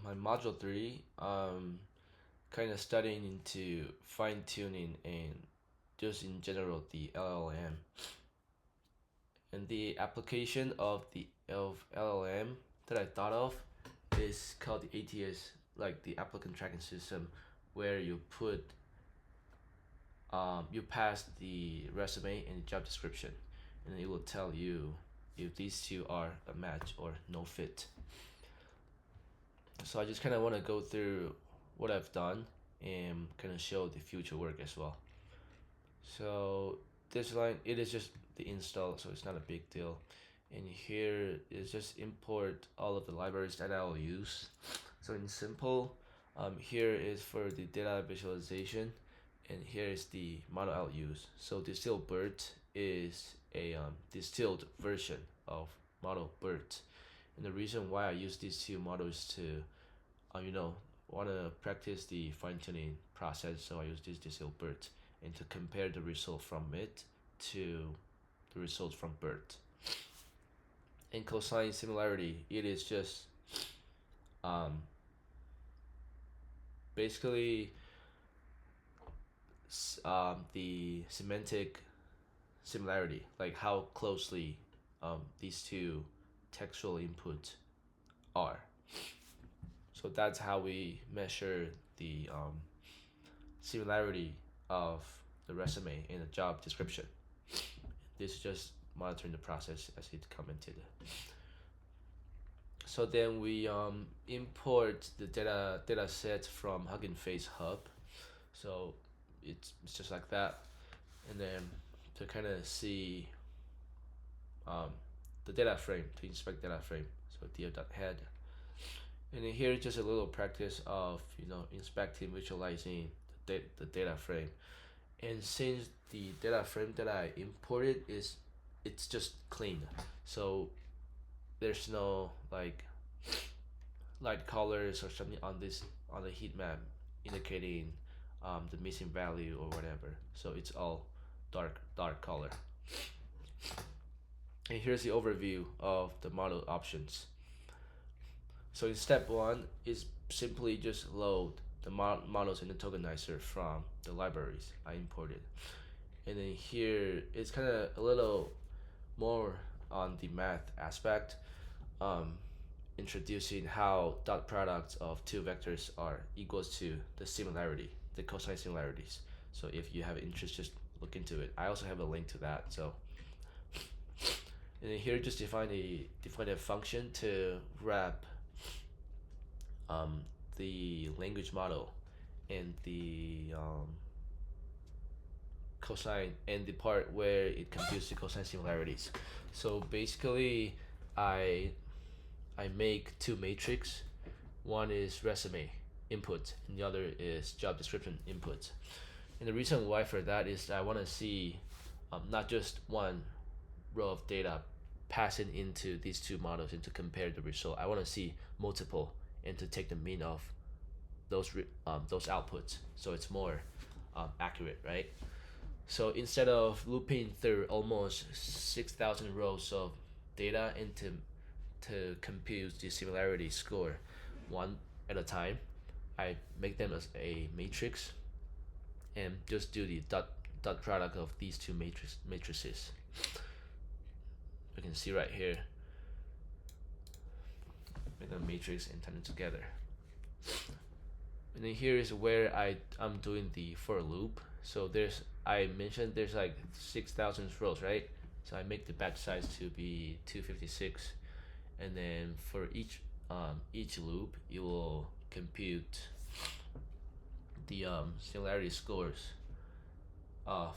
my module 3, kind of studying into fine tuning and just in general the LLM and the application of the LLM that I thought of is called the ATS, like the applicant tracking system, where you pass the resume and the job description, and it will tell you if these two are a match or no fit. So I just kind of want to go through what I've done and kind of show the future work as well. So this line, it is just the install, so it's not a big deal. And here is just import all of the libraries that I will use. So in simple, here is for the data visualization, and here is the model I'll use. So distilled BERT is a distilled version of model BERT. And the reason why I use these two models to, want to practice the fine-tuning process, so I use this distilled BERT and to compare the result from it to the results from BERT. In cosine similarity, it is just basically the semantic similarity, like how closely these two textual inputs are. So that's how we measure the similarity of the resume and the job description. This is just monitoring the process as it commented. So then we import the data set from Hugging Face Hub. So it's just like that, and then to kind of see the data frame, to inspect data frame. So dev.head, and then here just a little practice of inspecting, visualizing the data frame. And since the data frame that I imported it's just clean, so there's no like light colors or something on the heat map indicating the missing value or whatever. So it's all dark color. And here's the overview of the model options. So in step 1 is simply just load the models in the tokenizer from the libraries I imported. And then here it's kind of a little more on the math aspect, introducing how dot products of two vectors are equals to the similarity, the cosine similarities. So if you have interest, just look into it. I also have a link to that. So, and then here just define a function to wrap the language model and the cosine and the part where it computes the cosine similarities. So basically, I make two matrix. One is resume input, and the other is job description input. And the reason why for that is I want to see not just one row of data passing into these two models and to compare the result. I want to see multiple and to take the mean of those outputs, so it's more accurate, right? So instead of looping through almost 6,000 rows of data to compute the similarity score one at a time, I make them as a matrix and just do the dot product of these two matrices. You can see right here, make a matrix and turn it together. And then here is where I'm doing the for loop. So I mentioned there's like 6,000 rows, right? So I make the batch size to be 256, and then for each loop it will compute the similarity scores of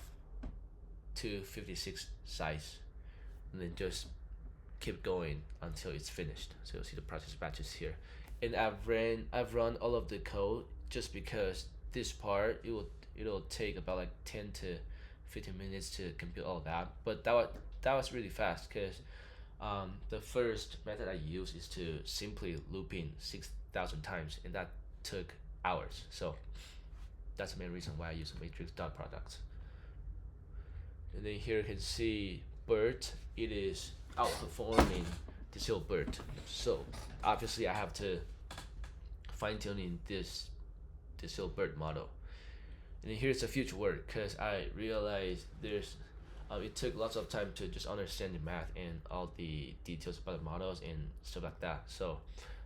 256 size, and then just keep going until it's finished. So you'll see the process batches here. And I've run all of the code just because this part it'll take about like 10 to 15 minutes to compute all that. But that was really fast because the first method I use is to simply looping 6,000 times, and that took hours. So that's the main reason why I use a matrix dot product. And then here you can see BERT, it is outperforming distilled BERT. So obviously I have to fine-tuning this Hilbert model. And here's the future work, because I realized it took lots of time to just understand the math and all the details about the models and stuff like that. So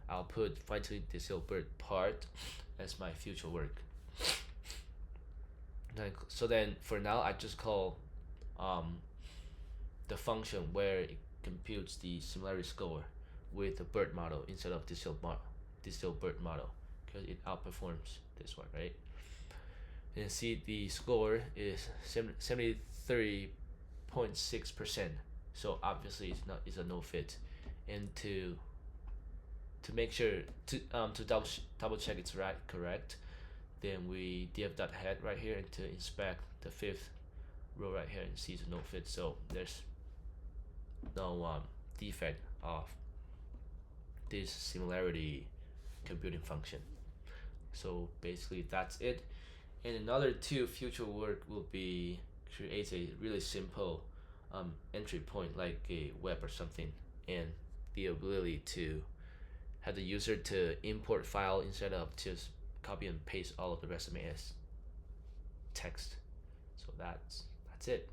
I'll put fine-tuning this Hilbert part as my future work. So then for now, I just call the function where it computes the similarity score with the BERT model instead of this Hilbert model, because it outperforms this one, right? And see, the score is 73.6%. So obviously it's a no fit. And to make sure to double check it's correct, then we df dot head right here and to inspect the fifth row right here and see it's a no fit. So there's no defect of this similarity computing function. So basically that's it. And another two future work will be create a really simple entry point like a web or something, and the ability to have the user to import file instead of just copy and paste all of the resume as text. So that's it.